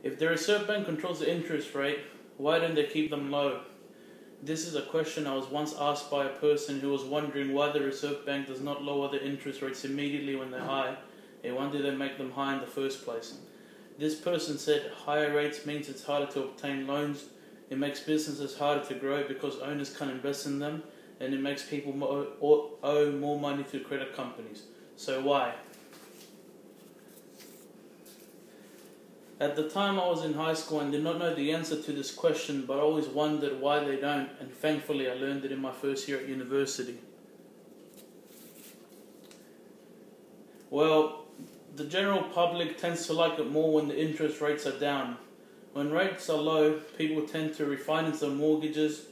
If the Reserve Bank controls the interest rate, why don't they keep them low? This is a question I was once asked by a person who was wondering why the Reserve Bank does not lower the interest rates immediately when they're high, and why do they make them high in the first place? This person said higher rates means it's harder to obtain loans, it makes businesses harder to grow because owners can't invest in them, and it makes people owe more money to credit companies. So why? At the time I was in high school and did not know the answer to this question, but I always wondered why they don't, and thankfully I learned it in my first year at university. Well, the general public tends to like it more when the interest rates are down. When rates are low, people tend to refinance their mortgages,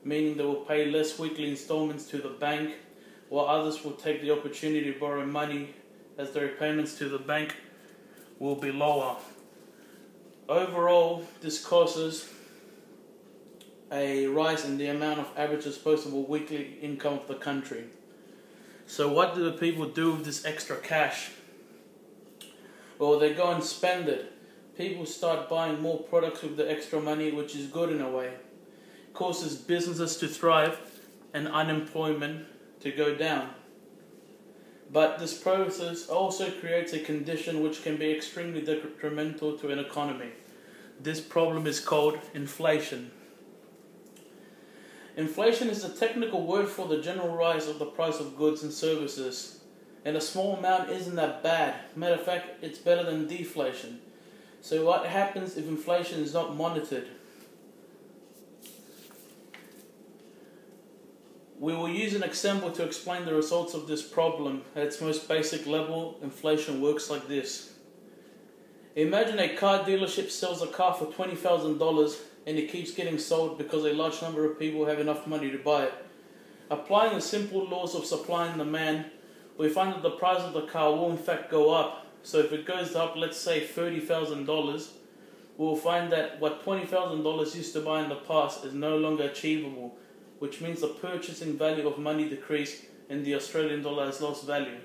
meaning they will pay less weekly installments to the bank, while others will take the opportunity to borrow money as their repayments to the bank will be lower. Overall, this causes a rise in the amount of average disposable weekly income of the country. So what do the people do with this extra cash? Well, they go and spend it. People start buying more products with the extra money, which is good in a way. It causes businesses to thrive and unemployment to go down. But this process also creates a condition which can be extremely detrimental to an economy. This problem is called inflation. Inflation is a technical word for the general rise of the price of goods and services. And a small amount isn't that bad. Matter of fact, it's better than deflation. So what happens if inflation is not monitored? We will use an example to explain the results of this problem. At its most basic level, inflation works like this. Imagine a car dealership sells a car for $20,000 and it keeps getting sold because a large number of people have enough money to buy it. Applying the simple laws of supply and demand, we find that the price of the car will in fact go up. So if it goes up, let's say $30,000, we'll find that what $20,000 used to buy in the past is no longer achievable, which means the purchasing value of money decreased and the Australian dollar has lost value.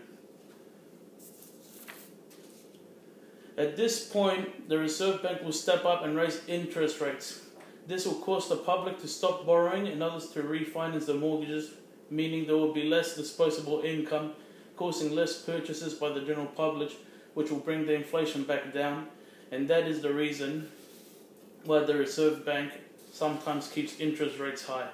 At this point, the Reserve Bank will step up and raise interest rates. This will cause the public to stop borrowing and others to refinance their mortgages, meaning there will be less disposable income, causing less purchases by the general public, which will bring the inflation back down. And that is the reason why the Reserve Bank sometimes keeps interest rates high.